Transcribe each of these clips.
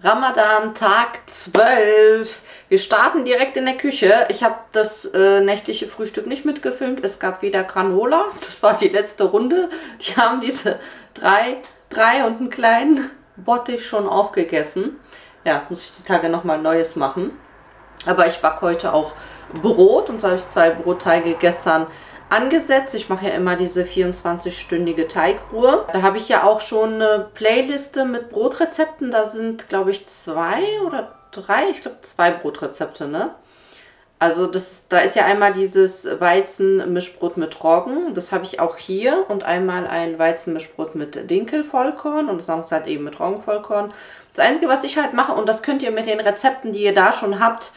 Ramadan Tag 12. Wir starten direkt in der Küche. Ich habe das nächtliche Frühstück nicht mitgefilmt. Es gab wieder Granola. Das war die letzte Runde. Die haben diese drei und einen kleinen Bottich schon aufgegessen. Ja, muss ich die Tage nochmal Neues machen. Aber ich backe heute auch Brot. Und so habe ich 2 Brotteige gestern angesetzt. Ich mache ja immer diese 24-stündige Teigruhe. Da habe ich ja auch schon eine Playliste mit Brotrezepten. Da sind, glaube ich, 2 oder 3. Ich glaube 2 Brotrezepte, ne? Also da ist ja einmal dieses Weizenmischbrot mit Roggen. Das habe ich auch hier. Und einmal ein Weizenmischbrot mit Dinkelvollkorn. Und das andere halt eben mit Roggenvollkorn. Das Einzige, was ich halt mache, und das könnt ihr mit den Rezepten, die ihr da schon habt,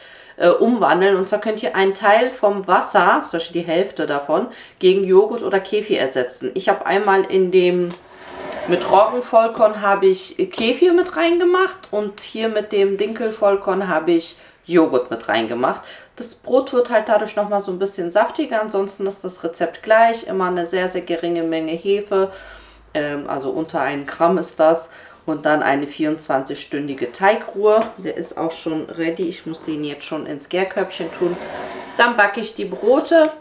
umwandeln. Und zwar könnt ihr einen Teil vom Wasser, zum Beispiel die Hälfte davon, gegen Joghurt oder Kefir ersetzen. Ich habe einmal in dem mit Roggenvollkorn habe ich Kefir mit reingemacht und hier mit dem Dinkelvollkorn habe ich Joghurt mit reingemacht. Das Brot wird halt dadurch nochmal so ein bisschen saftiger. Ansonsten ist das Rezept gleich. Immer eine sehr, sehr geringe Menge Hefe. Also unter 1 Gramm ist das. Und dann eine 24-stündige Teigruhe. Der ist auch schon ready. Ich muss den jetzt schon ins Gärkörbchen tun. Dann backe ich die Brote.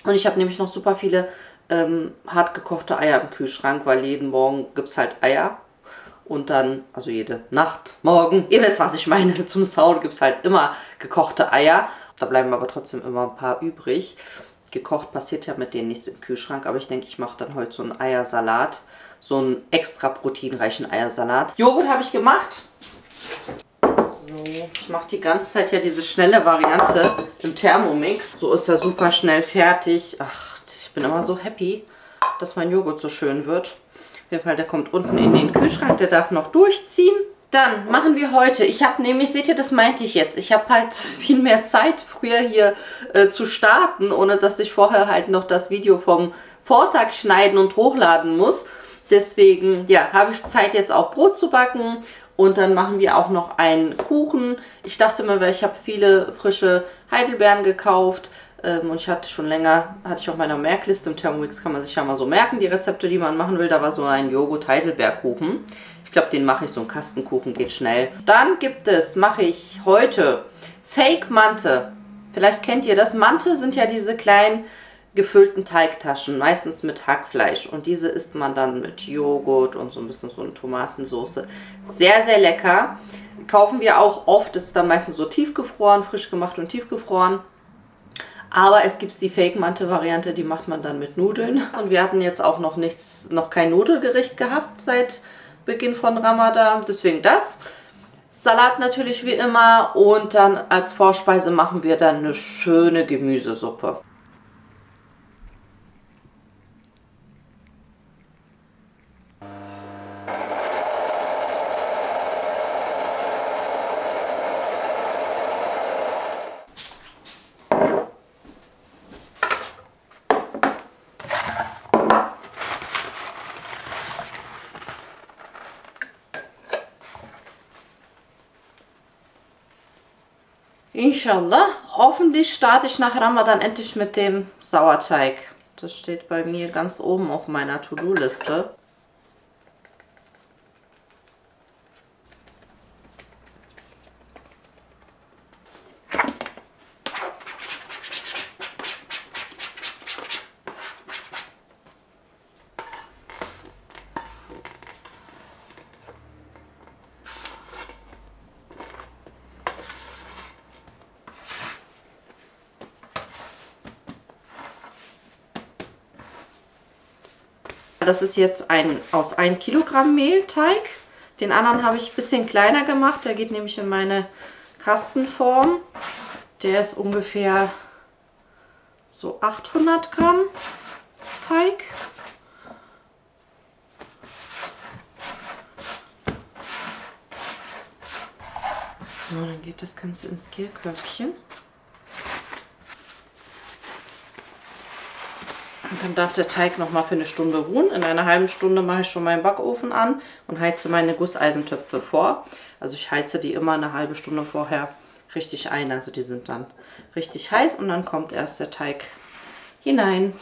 Und ich habe nämlich noch super viele hart gekochte Eier im Kühlschrank, weil jeden Morgen gibt es halt Eier. Und dann, also jede Nacht, morgen, ihr wisst, was ich meine, zum Sauen gibt es halt immer gekochte Eier. Da bleiben aber trotzdem immer ein paar übrig. Gekocht passiert ja mit denen nichts im Kühlschrank, aber ich denke, ich mache dann heute so einen Eiersalat. So einen extra proteinreichen Eiersalat. Joghurt habe ich gemacht. So, ich mache die ganze Zeit ja diese schnelle Variante im Thermomix. So ist er super schnell fertig. Ach, ich bin immer so happy, dass mein Joghurt so schön wird. Auf jeden Fall, der kommt unten in den Kühlschrank. Der darf noch durchziehen. Dann machen wir heute, ich habe nämlich, seht ihr, das meinte ich jetzt, ich habe halt viel mehr Zeit früher hier zu starten, ohne dass ich vorher halt noch das Video vom Vortag schneiden und hochladen muss. Deswegen, ja, habe ich Zeit jetzt auch Brot zu backen und dann machen wir auch noch einen Kuchen. Ich dachte mir, weil ich habe viele frische Heidelbeeren gekauft und ich hatte schon länger, hatte ich auf meiner Merkliste, im Thermomix kann man sich ja mal so merken, die Rezepte, die man machen will. Da war so ein Joghurt-Heidelbeerkuchen. Ich glaube, den mache ich, so einen Kastenkuchen, geht schnell. Dann mache ich heute Fake Mante. Vielleicht kennt ihr das. Mante sind ja diese kleinen gefüllten Teigtaschen, meistens mit Hackfleisch. Und diese isst man dann mit Joghurt und so ein bisschen so eine Tomatensauce. Sehr, sehr lecker. Kaufen wir auch oft. Das ist dann meistens so tiefgefroren, frisch gemacht und tiefgefroren. Aber es gibt die Fake-Mante-Variante, die macht man dann mit Nudeln. Und wir hatten jetzt auch noch kein Nudelgericht gehabt seit Beginn von Ramadan. Deswegen das. Salat natürlich wie immer. Und dann als Vorspeise machen wir dann eine schöne Gemüsesuppe. Inshallah, hoffentlich starte ich nach Ramadan endlich mit dem Sauerteig. Das steht bei mir ganz oben auf meiner To-Do-Liste. Das ist jetzt aus 1 Kilogramm Mehlteig. Den anderen habe ich ein bisschen kleiner gemacht. Der geht nämlich in meine Kastenform. Der ist ungefähr so 800 Gramm Teig. So, dann geht das Ganze ins Gärkörbchen. Und dann darf der Teig noch mal für eine Stunde ruhen. In einer halben Stunde mache ich schon meinen Backofen an und heize meine Gusseisentöpfe vor. Also ich heize die immer eine halbe Stunde vorher richtig ein. Also die sind dann richtig heiß und dann kommt erst der Teig hinein.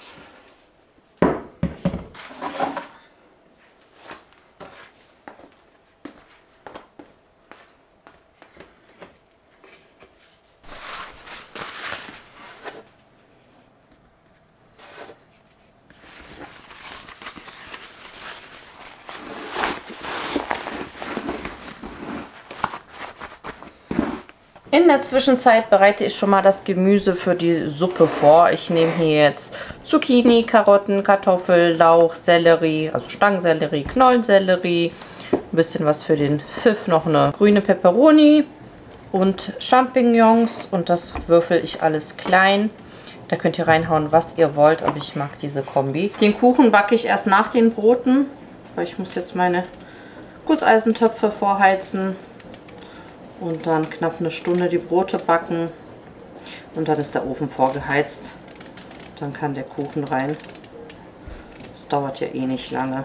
In der Zwischenzeit bereite ich schon mal das Gemüse für die Suppe vor. Ich nehme hier jetzt Zucchini, Karotten, Kartoffel, Lauch, Sellerie, also Stangensellerie, Knollensellerie, ein bisschen was für den Pfiff, noch eine grüne Peperoni und Champignons und das würfel ich alles klein. Da könnt ihr reinhauen, was ihr wollt, aber ich mag diese Kombi. Den Kuchen backe ich erst nach den Broten, weil ich muss jetzt meine Gusseisentöpfe vorheizen. Und dann knapp eine Stunde die Brote backen. Und dann ist der Ofen vorgeheizt. Dann kann der Kuchen rein. Das dauert ja eh nicht lange.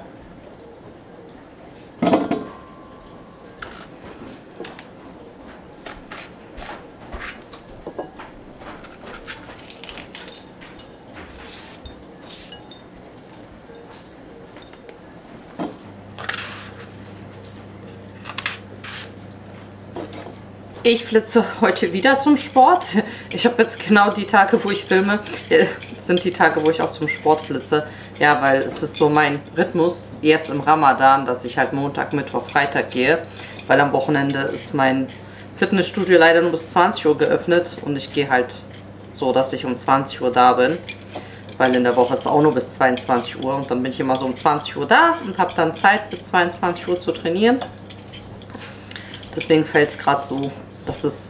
Ich flitze heute wieder zum Sport. Ich habe jetzt genau die Tage, wo ich filme, sind die Tage, wo ich auch zum Sport flitze. Ja, weil es ist so mein Rhythmus jetzt im Ramadan, dass ich halt Montag, Mittwoch, Freitag gehe. Weil am Wochenende ist mein Fitnessstudio leider nur bis 20 Uhr geöffnet. Und ich gehe halt so, dass ich um 20 Uhr da bin. Weil in der Woche ist es auch nur bis 22 Uhr. Und dann bin ich immer so um 20 Uhr da und habe dann Zeit, bis 22 Uhr zu trainieren. Deswegen fällt es gerade so, dass es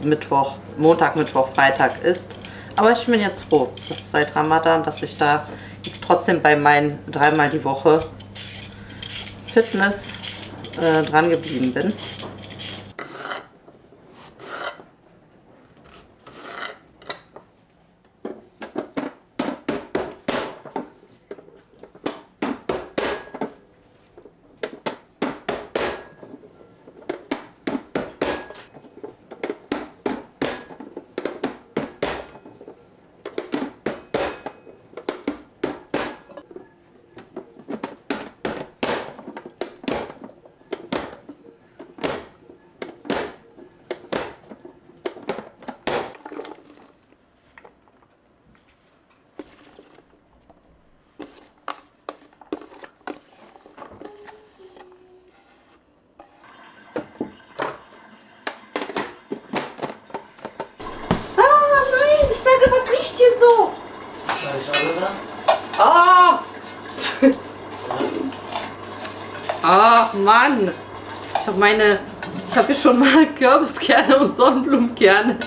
Montag, Mittwoch, Freitag ist. Aber ich bin jetzt froh, dass seit Ramadan, dass ich da jetzt trotzdem bei meinen 3-mal die Woche Fitness dran geblieben bin. Was riecht hier so? Oh! Ach Mann! Ich habe hier schon mal Kürbiskerne und Sonnenblumenkerne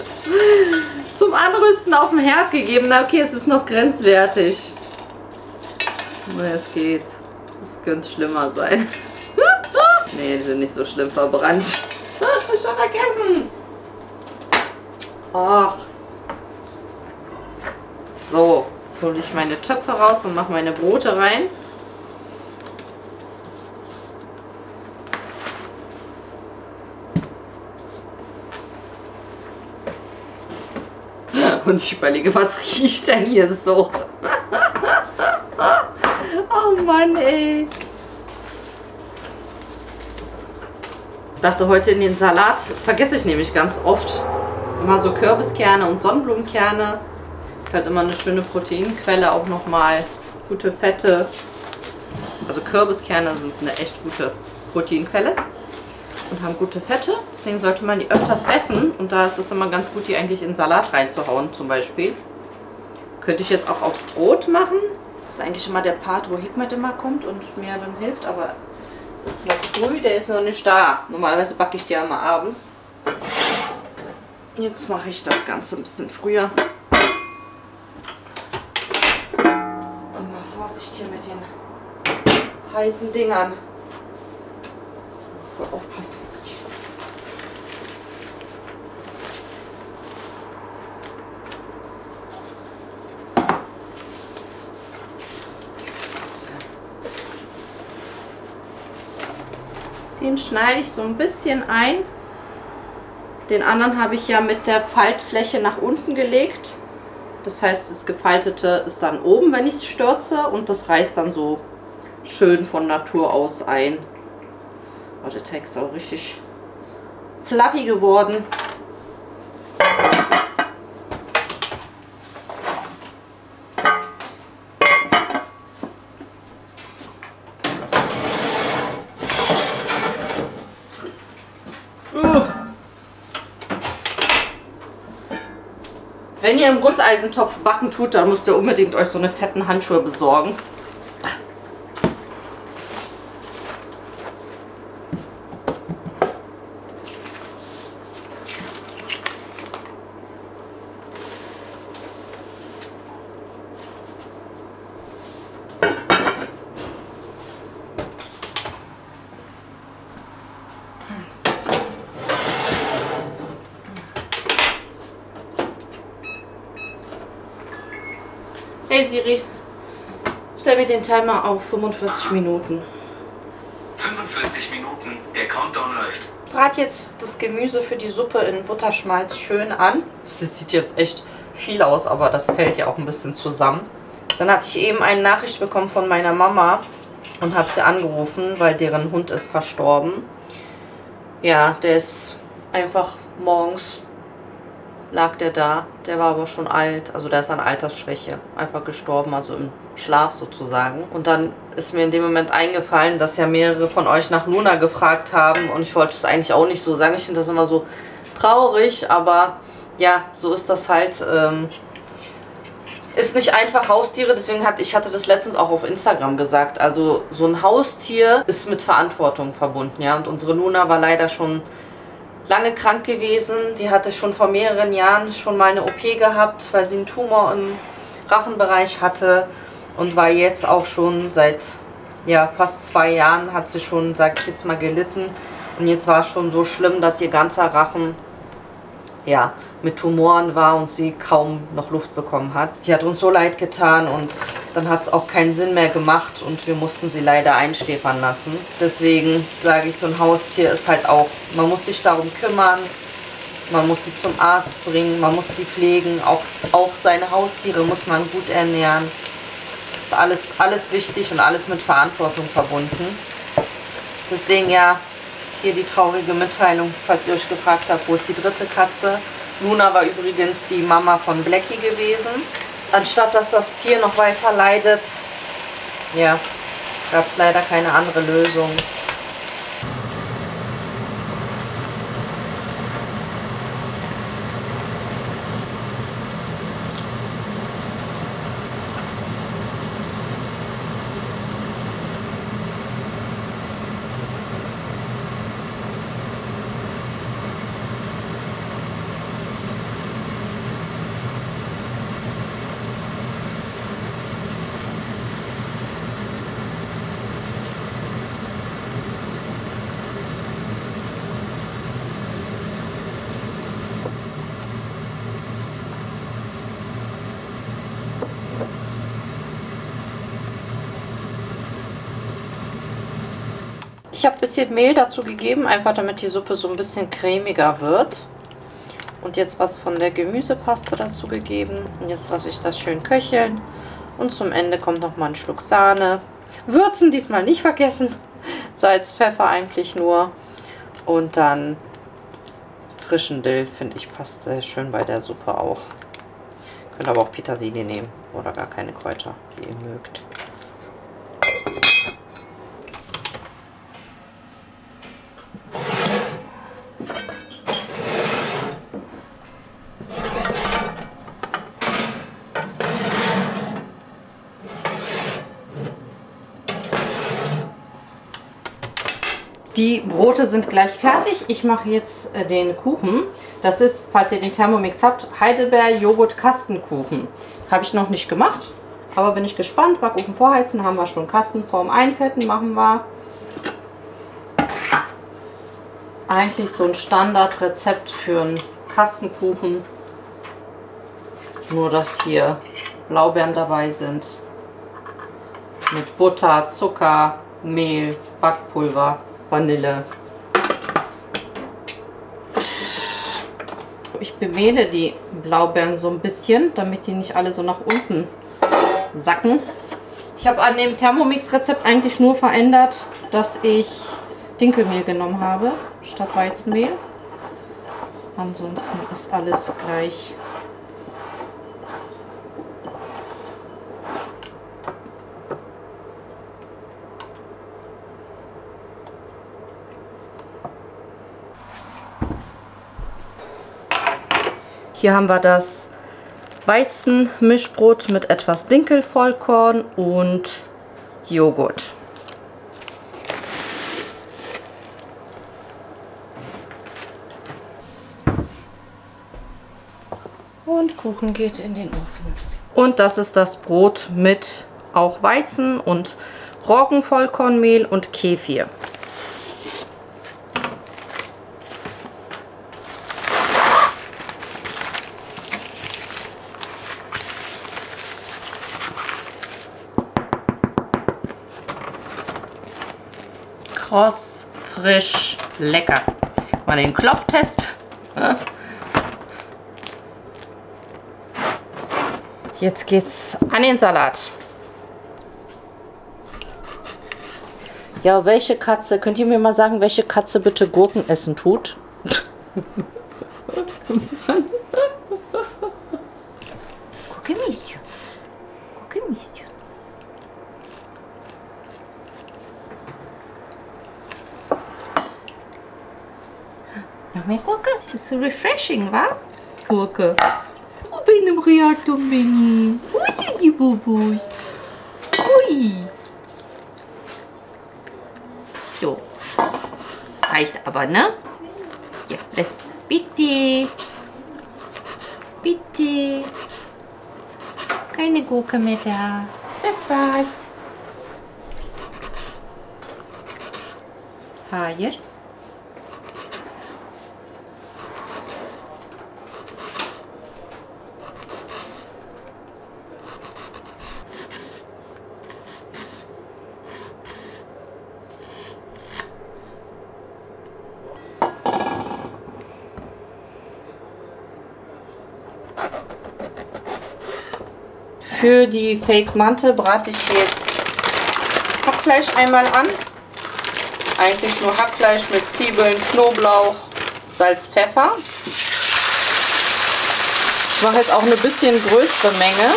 zum Anrüsten auf dem Herd gegeben. Na okay, es ist noch grenzwertig. Aber es geht. Es könnte schlimmer sein. Nee, die sind nicht so schlimm verbrannt. Hab ich schon vergessen. Ach. So, jetzt hole ich meine Töpfe raus und mache meine Brote rein. Und ich überlege, was riecht denn hier so? Oh Mann, ey. Ich dachte heute in den Salat, das vergesse ich nämlich ganz oft, immer so Kürbiskerne und Sonnenblumenkerne. Ist halt immer eine schöne Proteinquelle, auch nochmal gute Fette. Also Kürbiskerne sind eine echt gute Proteinquelle und haben gute Fette. Deswegen sollte man die öfters essen. Und da ist es immer ganz gut, die eigentlich in Salat reinzuhauen zum Beispiel. Könnte ich jetzt auch aufs Brot machen. Das ist eigentlich immer der Part, wo Hikmet immer kommt und mir dann hilft. Aber es ist noch früh, der ist noch nicht da. Normalerweise backe ich die ja immer abends. Jetzt mache ich das Ganze ein bisschen früher. Vorsicht hier mit den heißen Dingern. So, voll aufpassen. Den schneide ich so ein bisschen ein. Den anderen habe ich ja mit der Faltfläche nach unten gelegt. Das heißt, das Gefaltete ist dann oben, wenn ich es stürze, und das reißt dann so schön von Natur aus ein. Oh, der Teig ist auch richtig fluffy geworden. Wenn ihr im Gusseisentopf backen tut, dann müsst ihr unbedingt euch so eine fetten Handschuhe besorgen. Hey Siri, stell mir den Timer auf 45 Minuten. 45 Minuten, der Countdown läuft. Brat jetzt das Gemüse für die Suppe in Butterschmalz schön an. Das sieht jetzt echt viel aus, aber das fällt ja auch ein bisschen zusammen. Dann hatte ich eben eine Nachricht bekommen von meiner Mama und habe sie angerufen, weil deren Hund ist verstorben. Ja, der ist einfach morgens lag der da. Der war aber schon alt, also der ist an Altersschwäche einfach gestorben, also im Schlaf sozusagen. Und dann ist mir in dem Moment eingefallen, dass ja mehrere von euch nach Luna gefragt haben und ich wollte es eigentlich auch nicht so sagen. Ich finde das immer so traurig, aber ja, so ist das halt. Ist nicht einfach Haustiere, deswegen ich hatte das letztens auch auf Instagram gesagt. Also so ein Haustier ist mit Verantwortung verbunden, ja. Und unsere Luna war leider schon lange krank gewesen. Die hatte schon vor mehreren Jahren schon mal eine OP gehabt, weil sie einen Tumor im Rachenbereich hatte und war jetzt auch schon seit ja, fast 2 Jahren hat sie schon, sag ich jetzt mal, gelitten. Und jetzt war es schon so schlimm, dass ihr ganzer Rachen ja, mit Tumoren war und sie kaum noch Luft bekommen hat. Die hat uns so leid getan und dann hat es auch keinen Sinn mehr gemacht und wir mussten sie leider einschläfern lassen. Deswegen sage ich, so ein Haustier ist halt auch, man muss sich darum kümmern, man muss sie zum Arzt bringen, man muss sie pflegen, auch seine Haustiere muss man gut ernähren. Ist alles wichtig und alles mit Verantwortung verbunden. Deswegen ja, hier die traurige Mitteilung, falls ihr euch gefragt habt, wo ist die dritte Katze. Luna war übrigens die Mama von Blackie gewesen. Anstatt dass das Tier noch weiter leidet, ja, gab es leider keine andere Lösung. Ich habe ein bisschen Mehl dazu gegeben, einfach damit die Suppe so ein bisschen cremiger wird. Und jetzt was von der Gemüsepaste dazu gegeben. Und jetzt lasse ich das schön köcheln. Und zum Ende kommt noch mal ein Schluck Sahne. Würzen diesmal nicht vergessen. Salz, Pfeffer eigentlich nur. Und dann frischen Dill, finde ich, passt sehr schön bei der Suppe auch. Könnt aber auch Petersilie nehmen oder gar keine Kräuter, wie ihr mögt. Die Brote sind gleich fertig. Ich mache jetzt den Kuchen. Das ist, falls ihr den Thermomix habt, Heidelbeer Joghurt Kastenkuchen. Habe ich noch nicht gemacht, aber bin ich gespannt. Backofen vorheizen, haben wir schon. Kastenform einfetten machen wir. Eigentlich so ein Standardrezept für einen Kastenkuchen. Nur, dass hier Blaubeeren dabei sind. Mit Butter, Zucker, Mehl, Backpulver, Vanille. Ich bemehle die Blaubeeren so ein bisschen, damit die nicht alle so nach unten sacken. Ich habe an dem Thermomix-Rezept eigentlich nur verändert, dass ich Dinkelmehl genommen habe, statt Weizenmehl. Ansonsten ist alles gleich. Hier haben wir das Weizenmischbrot mit etwas Dinkelvollkorn und Joghurt. Und Kuchen geht in den Ofen. Und das ist das Brot mit auch Weizen und Roggenvollkornmehl und Kefir. Kross, frisch, lecker. Mal den Klopftest. Jetzt geht's an den Salat. Ja, welche Katze? Könnt ihr mir mal sagen, welche Katze bitte Gurken essen tut? Kommst du ran? Gucke mich. Gucke mich. Noch mehr Gurke? Ist so refreshing, wa? Gurke. Bin im Reatum, Benny. Ui, die Bubus. Ui. So. Reicht aber, ne? Ja, let's. Bitte. Bitte. Keine Gurke mehr da. Das war's. Hayır. Für die Fake Mante brate ich jetzt Hackfleisch einmal an. Eigentlich nur Hackfleisch mit Zwiebeln, Knoblauch, Salz, Pfeffer. Ich mache jetzt auch eine bisschen größere Menge,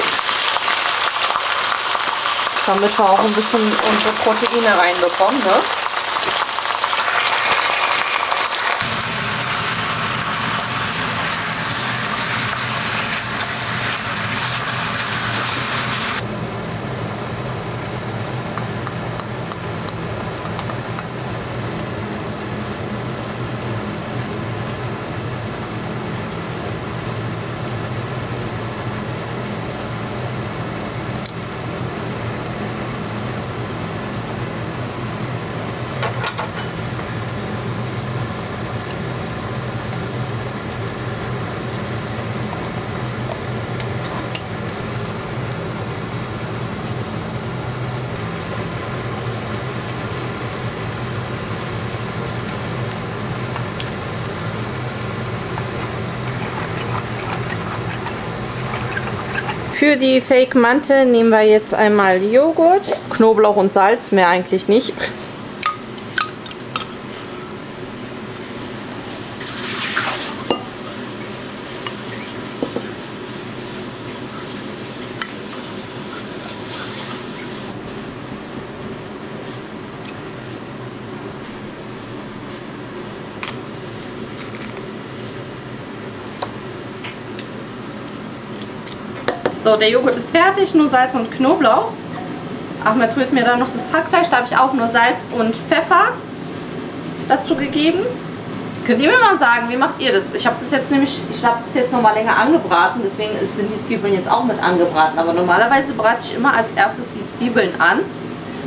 damit wir auch ein bisschen unsere Proteine reinbekommen, ne? Für die Fake Mante nehmen wir jetzt einmal Joghurt, Knoblauch und Salz, mehr eigentlich nicht. So, der Joghurt ist fertig, nur Salz und Knoblauch. Ahmed rührt mir dann noch das Hackfleisch, da habe ich auch nur Salz und Pfeffer dazu gegeben. Könnt ihr mir mal sagen, wie macht ihr das? Ich habe das jetzt noch mal länger angebraten, deswegen sind die Zwiebeln jetzt auch mit angebraten. Aber normalerweise brate ich immer als erstes die Zwiebeln an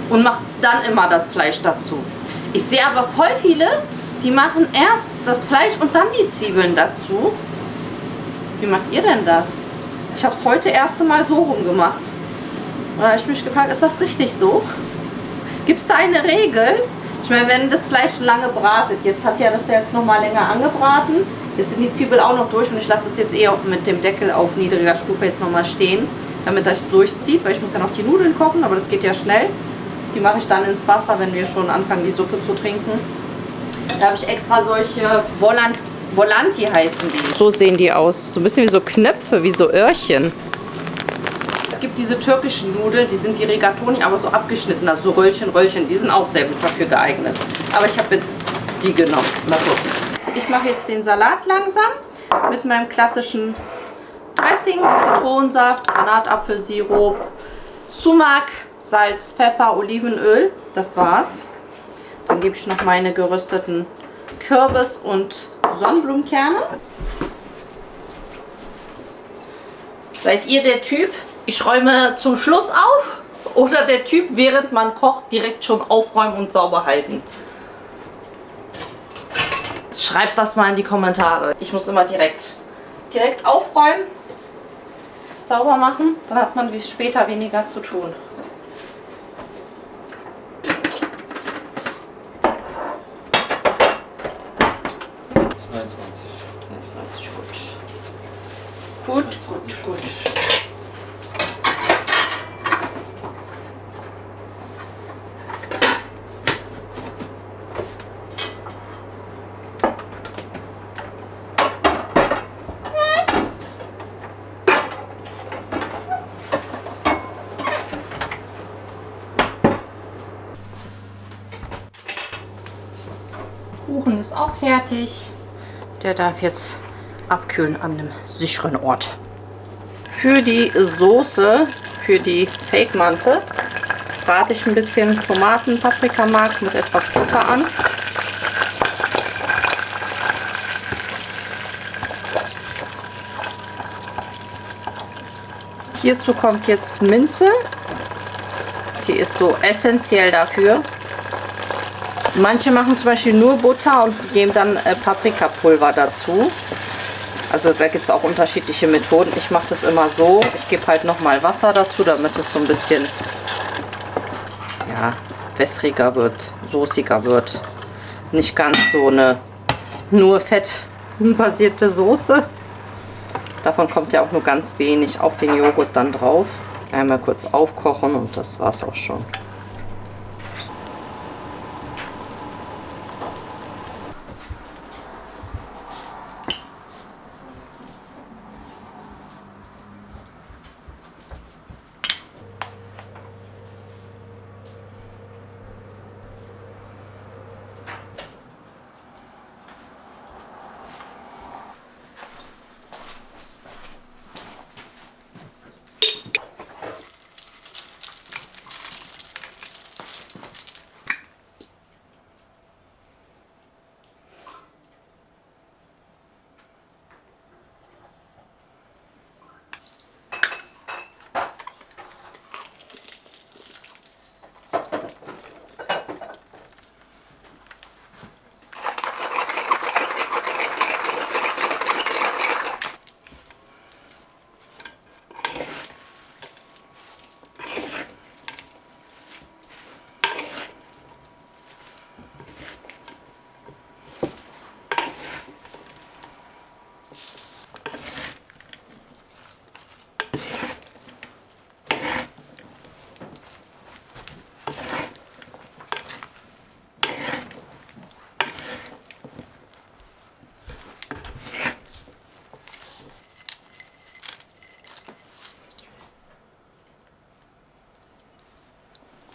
und mache dann immer das Fleisch dazu. Ich sehe aber voll viele, die machen erst das Fleisch und dann die Zwiebeln dazu. Wie macht ihr denn das? Ich habe es heute erste Mal so rum gemacht. Da habe ich mich gefragt, ist das richtig so? Gibt es da eine Regel? Ich meine, wenn das Fleisch lange bratet, jetzt hat ja das jetzt noch mal länger angebraten, jetzt sind die Zwiebeln auch noch durch und ich lasse es jetzt eher mit dem Deckel auf niedriger Stufe jetzt noch mal stehen, damit das durchzieht, weil ich muss ja noch die Nudeln kochen, aber das geht ja schnell. Die mache ich dann ins Wasser, wenn wir schon anfangen, die Suppe zu trinken. Da habe ich extra solche Volanti heißen die. So sehen die aus. So ein bisschen wie so Knöpfe, wie so Öhrchen. Es gibt diese türkischen Nudeln, die sind wie Rigatoni, aber so abgeschnitten, also so Röllchen. Die sind auch sehr gut dafür geeignet. Aber ich habe jetzt die genommen. Mal gucken. Ich mache jetzt den Salat langsam mit meinem klassischen Dressing, Zitronensaft, Granatapfelsirup, Sumak, Salz, Pfeffer, Olivenöl. Das war's. Dann gebe ich noch meine gerösteten Kürbis- und Sonnenblumenkerne. Seid ihr der Typ, ich räume zum Schluss auf? Oder der Typ, während man kocht, direkt schon aufräumen und sauber halten? Schreibt das mal in die Kommentare. Ich muss immer direkt aufräumen, sauber machen, dann hat man später weniger zu tun. Gut. Kuchen ist auch fertig. Der darf jetzt abkühlen an einem sicheren Ort. Für die Soße, für die Fake-Mante, brate ich ein bisschen Tomaten, Paprikamark mit etwas Butter an. Hierzu kommt jetzt Minze. Die ist so essentiell dafür. Manche machen zum Beispiel nur Butter und geben dann Paprikapulver dazu. Also da gibt es auch unterschiedliche Methoden. Ich mache das immer so. Ich gebe halt nochmal Wasser dazu, damit es so ein bisschen wässriger wird, soßiger wird. Nicht ganz so eine nur fettbasierte Soße. Davon kommt ja auch nur ganz wenig auf den Joghurt dann drauf. Einmal kurz aufkochen und das war's auch schon.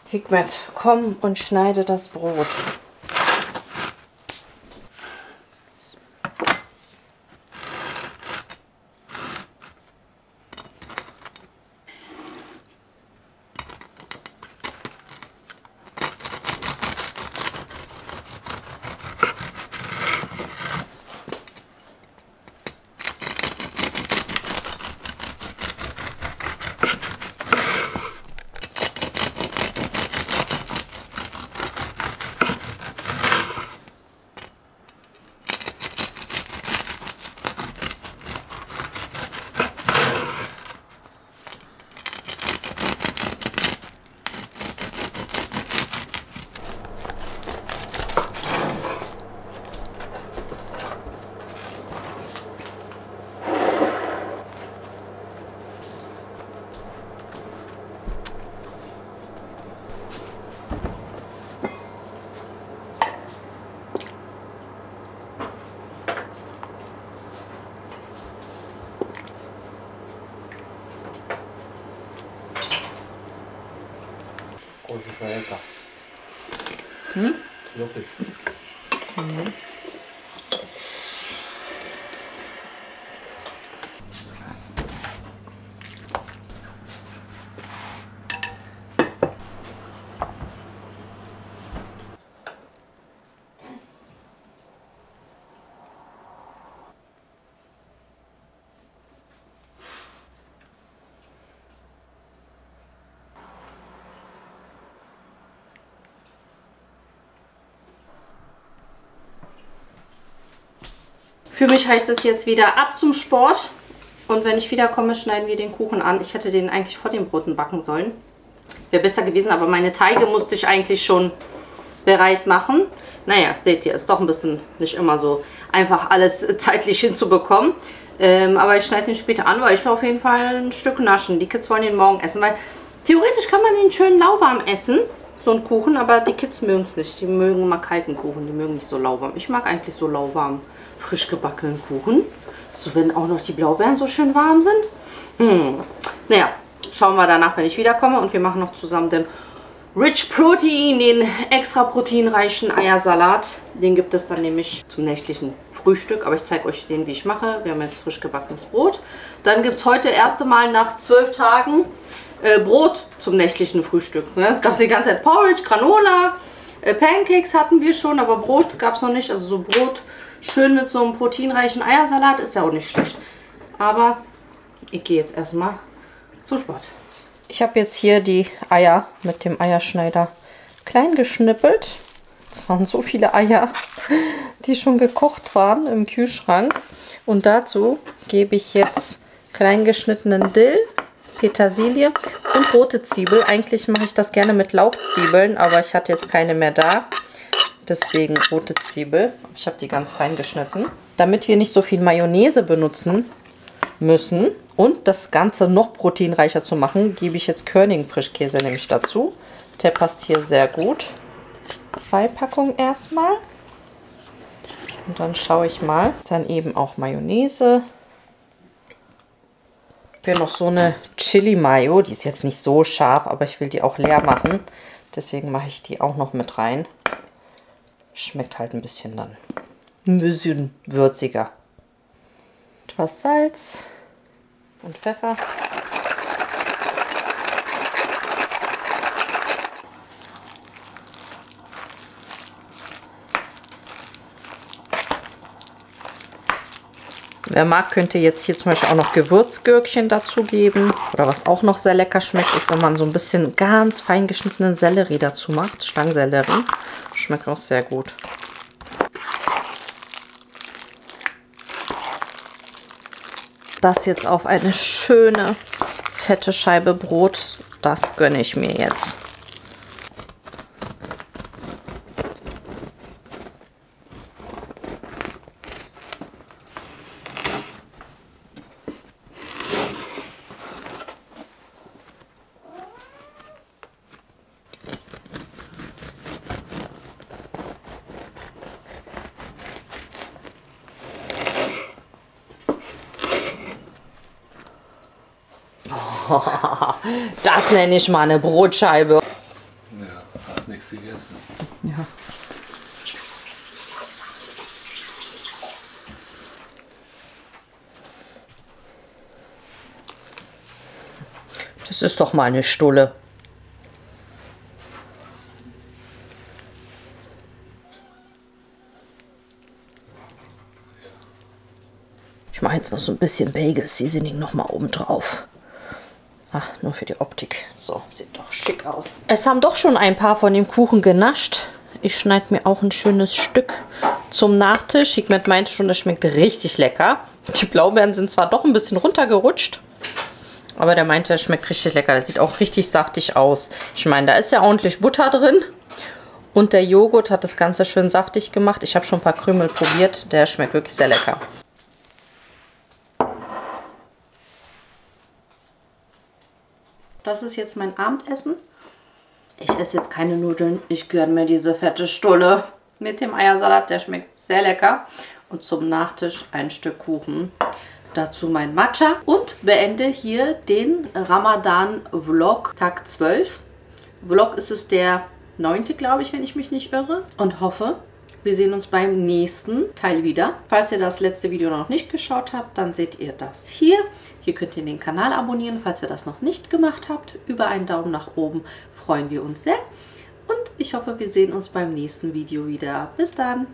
Hikmet, komm und schneide das Brot. Fluffig. Mhm. Für mich heißt es jetzt wieder ab zum Sport. Und wenn ich wiederkomme, schneiden wir den Kuchen an. Ich hätte den eigentlich vor dem Broten backen sollen. Wäre besser gewesen, aber meine Teige musste ich eigentlich schon bereit machen. Naja, seht ihr, ist doch ein bisschen nicht immer so einfach alles zeitlich hinzubekommen. Aber ich schneide den später an, weil ich will auf jeden Fall ein Stück naschen. Die Kids wollen den morgen essen, weil theoretisch kann man den schön lauwarm essen, so einen Kuchen, aber die Kids mögen es nicht. Die mögen immer kalten Kuchen, die mögen nicht so lauwarm. Ich mag eigentlich so lauwarm, frisch gebackenen Kuchen. So, wenn auch noch die Blaubeeren so schön warm sind. Naja, schauen wir danach, wenn ich wiederkomme. Und wir machen noch zusammen den Rich Protein, den extra proteinreichen Eiersalat. Den gibt es dann nämlich zum nächtlichen Frühstück. Aber ich zeige euch den, wie ich mache. Wir haben jetzt frisch gebackenes Brot. Dann gibt es heute das erste Mal nach 12 Tagen Brot zum nächtlichen Frühstück. Es gab die ganze Zeit Porridge, Granola, Pancakes hatten wir schon, aber Brot gab es noch nicht. Also so Brot schön mit so einem proteinreichen Eiersalat ist ja auch nicht schlecht. Aber ich gehe jetzt erstmal zum Sport. Ich habe jetzt hier die Eier mit dem Eierschneider klein geschnippelt. Es waren so viele Eier, die schon gekocht waren im Kühlschrank. Und dazu gebe ich jetzt klein geschnittenen Dill, Petersilie und rote Zwiebel. Eigentlich mache ich das gerne mit Lauchzwiebeln, aber ich hatte jetzt keine mehr da. Deswegen rote Zwiebel. Ich habe die ganz fein geschnitten. Damit wir nicht so viel Mayonnaise benutzen müssen und das Ganze noch proteinreicher zu machen, gebe ich jetzt Körnigen Frischkäse nämlich dazu. Der passt hier sehr gut. 2 Packungen erstmal. Und dann schaue ich mal. Dann eben auch Mayonnaise. Ich habe noch so eine Chili Mayo. Die ist jetzt nicht so scharf, aber ich will die auch leer machen. Deswegen mache ich die auch noch mit rein. Schmeckt halt ein bisschen würziger. Etwas Salz und Pfeffer. Wer mag, könnte jetzt hier zum Beispiel auch noch Gewürzgürkchen dazu geben. Oder was auch noch sehr lecker schmeckt, ist, wenn man so ein bisschen ganz fein geschnittenen Sellerie dazu macht. Stangensellerie. Schmeckt auch sehr gut. Das jetzt auf eine schöne, fette Scheibe Brot. Das gönne ich mir jetzt. Das nenne ich mal eine Brotscheibe. Ja, hast nichts gegessen. Ja. Das ist doch mal eine Stulle. Ich mache jetzt noch so ein bisschen Bagel-Seasoning noch mal oben drauf. Ach, nur für die Optik. So, sieht doch schick aus. Es haben doch schon ein paar von dem Kuchen genascht. Ich schneide mir auch ein schönes Stück zum Nachtisch. Hikmet meinte schon, das schmeckt richtig lecker. Die Blaubeeren sind zwar doch ein bisschen runtergerutscht, aber der meinte, es schmeckt richtig lecker. Das sieht auch richtig saftig aus. Ich meine, da ist ja ordentlich Butter drin. Und der Joghurt hat das Ganze schön saftig gemacht. Ich habe schon ein paar Krümel probiert. Der schmeckt wirklich sehr lecker. Das ist jetzt mein Abendessen. Ich esse jetzt keine Nudeln. Ich gönne mir diese fette Stulle mit dem Eiersalat. Der schmeckt sehr lecker. Und zum Nachtisch ein Stück Kuchen. Dazu mein Matcha. Und beende hier den Ramadan-Vlog Tag 12. Vlog ist es der 9., glaube ich, wenn ich mich nicht irre. Und hoffe, wir sehen uns beim nächsten Teil wieder. Falls ihr das letzte Video noch nicht geschaut habt, dann seht ihr das hier. Hier könnt ihr den Kanal abonnieren, falls ihr das noch nicht gemacht habt. Über einen Daumen nach oben freuen wir uns sehr. Und ich hoffe, wir sehen uns beim nächsten Video wieder. Bis dann!